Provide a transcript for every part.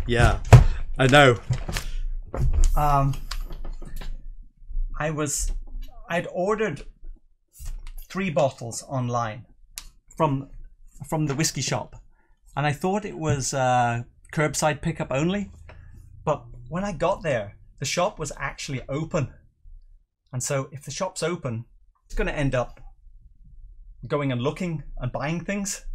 Yeah, I know. I'd ordered 3 bottles online from the whiskey shop, and I thought it was curbside pickup only, but when I got there, the shop was actually open. And so if the shop's open, it's going to end up going and looking and buying things.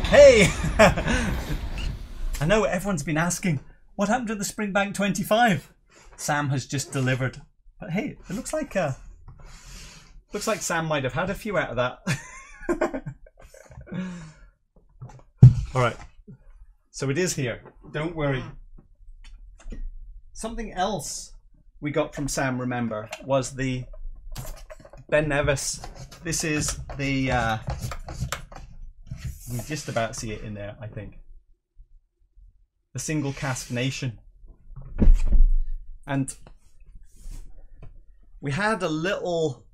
Hey! I know everyone's been asking, what happened to the Springbank 25? Sam has just delivered. But hey, it looks like Sam might have had a few out of that. All right. So it is here. Don't worry. Something else we got from Sam, remember, was the Ben Nevis. This is the, you can just about see it in there, I think. The Single Cask Nation. And we had a little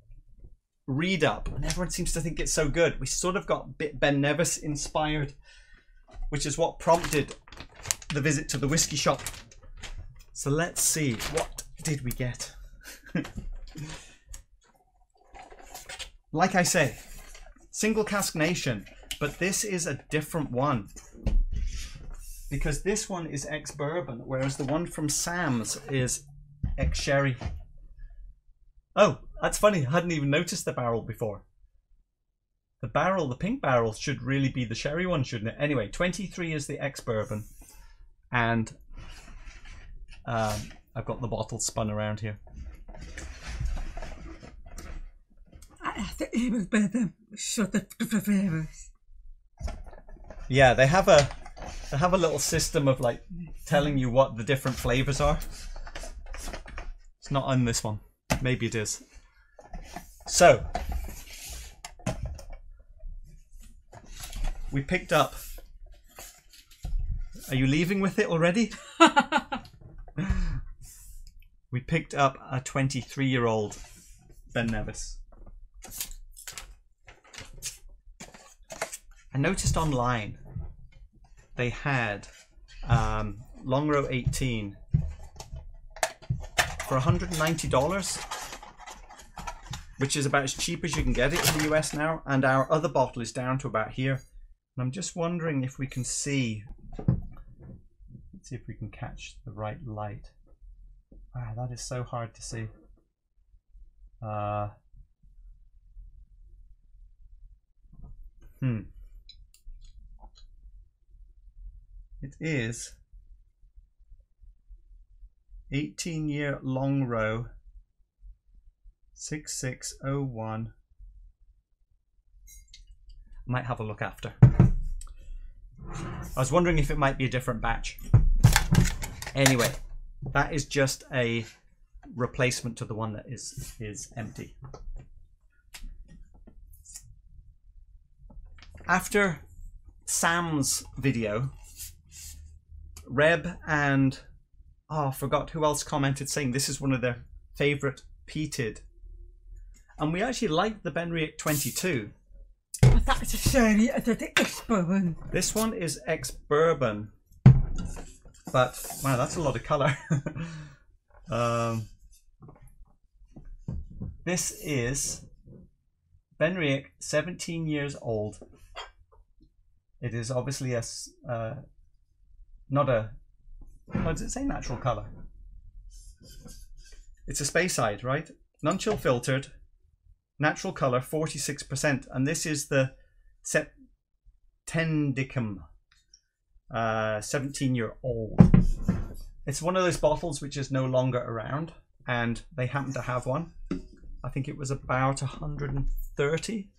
read up, and everyone seems to think it's so good. We sort of got a bit Ben Nevis inspired, which is what prompted the visit to the whiskey shop. So let's see, what did we get? Like I say, Single Cask Nation, but this is a different one, because this one is ex-bourbon, whereas the one from Sam's is ex-sherry. Oh, that's funny, I hadn't even noticed the barrel before. The barrel, the pink barrel, should really be the sherry one, shouldn't it? Anyway, 23 is the ex-bourbon, and I've got the bottle spun around here. I think it was better short of the flavors. Yeah, they have a little system of like telling you what the different flavors are. It's not on this one. Maybe it is. So we picked up. Are you leaving with it already? We picked up a 23-year-old Ben Nevis. I noticed online they had Longrow 18 for $190, which is about as cheap as you can get it in the US now, and our other bottle is down to about here. And I'm just wondering if we can see. Let's see if we can catch the right light. Ah, that is so hard to see. It is 18-year Longrow 6601. Might have a look after. I was wondering if it might be a different batch. Anyway, that is just a replacement to the one that is empty. After Sam's video, Reb and I forgot who else commented saying this is one of their favourite peated, and we actually liked the Benriach 22. But that's a sherry, I think it's bourbon. This one is ex-bourbon, but wow, that's a lot of colour. This is Benriach, 17 years old. It is obviously a not a, what does it say, natural colour? It's a Speyside, right? Non-chill filtered, natural colour, 46%, and this is the Septendicum, 17-year-old. It's one of those bottles which is no longer around, and they happen to have one. I think it was about 130.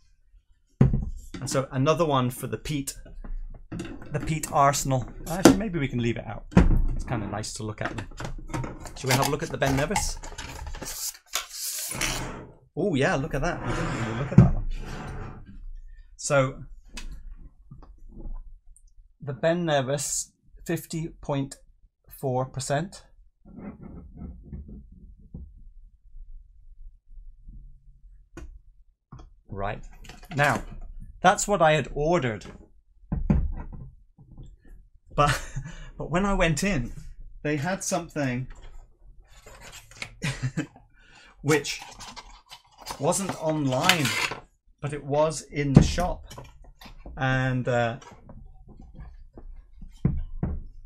And so another one for the peat arsenal. Actually, maybe we can leave it out. It's kind of nice to look at them. Should we have a look at the Ben Nevis? Oh yeah, look at that. We didn't really look at that one. So the Ben Nevis, 50.4%. Right. Now, That's what I had ordered. But when I went in, they had something which wasn't online, but it was in the shop. And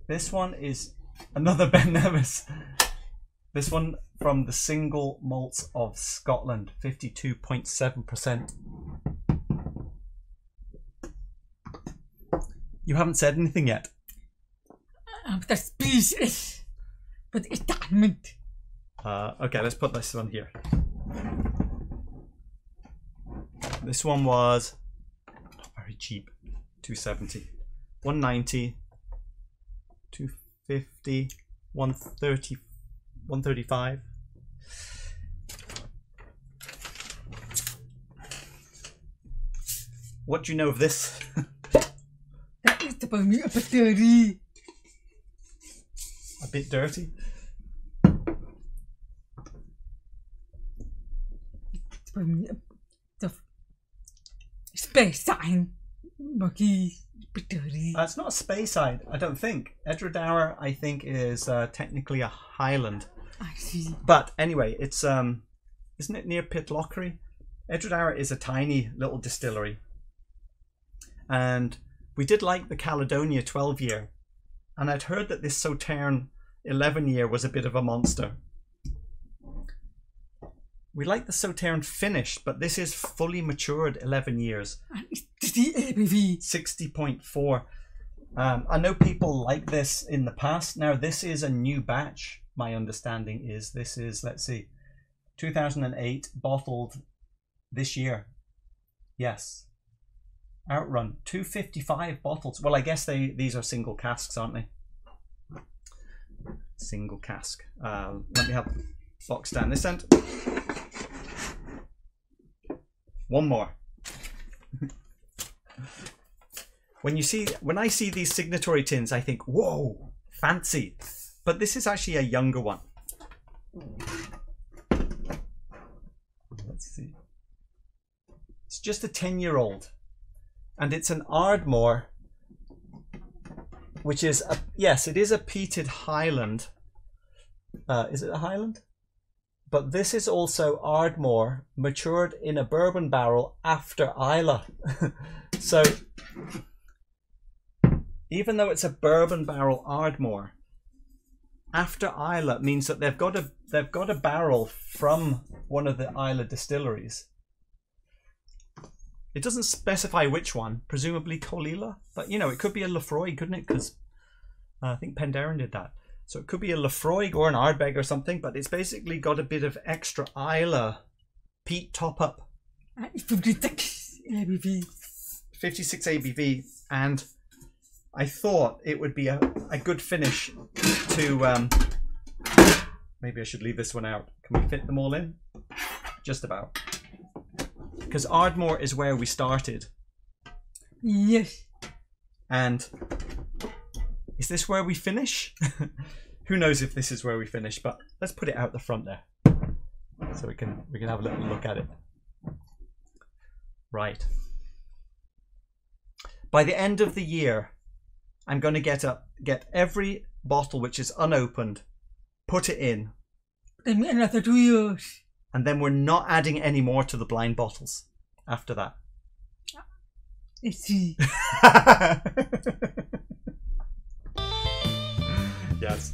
this one is another Ben Nevis. This one from the single malts of Scotland, 52.7%. You haven't said anything yet. The species, but it's diamond. Okay, let's put this one here. This one was not very cheap. 270, 190, 250, 130, 135. What do you know of this? That is about me a bit dirty. A bit dirty? It's about me the space sign. Muggy, a bit dirty. It's not a Speyside, I don't think. Edradour, I think, is technically a highland. I see. But anyway, it's isn't it near Pitlochry? Edradour is a tiny little distillery. And we did like the Caledonia 12 year. And I'd heard that this Sauterne 11 year was a bit of a monster. We like the Sauterne finish, but this is fully matured 11 years. And it's the ABV. 60.4. I know people like this in the past. Now this is a new batch. My understanding is this is, let's see, 2008, bottled this year. Yes. Outrun, 255 bottles. Well, I guess these are single casks, aren't they? Single cask. Let me have the box down this end. One more. When I see these signatory tins, I think, whoa, fancy. But this is actually a younger one. Let's see. It's just a 10-year-old. And it's an Ardmore, which is, yes, it is a peated Highland. Is it a Highland? But this is also Ardmore, matured in a bourbon barrel after Islay. So, even though it's a bourbon barrel Ardmore, after Islay means that they've got a barrel from one of the Islay distilleries. It doesn't specify which one, presumably Colilla, but you know, it could be a Lefroy, couldn't it? Because I think Penderyn did that. So it could be a Lefroy or an Ardbeg or something, but it's basically got a bit of extra Islay peat top up. 56 ABV. 56 ABV, and I thought it would be a good finish to, maybe I should leave this one out. Can we fit them all in? Just about. Because Ardmore is where we started. Yes. And is this where we finish? Who knows if this is where we finish, but let's put it out the front there. So we can have a little look at it. Right. By the end of the year, I'm going to get every bottle which is unopened, put it in. In another 2 years. And then we're not adding any more to the blind bottles after that. I see. Yes.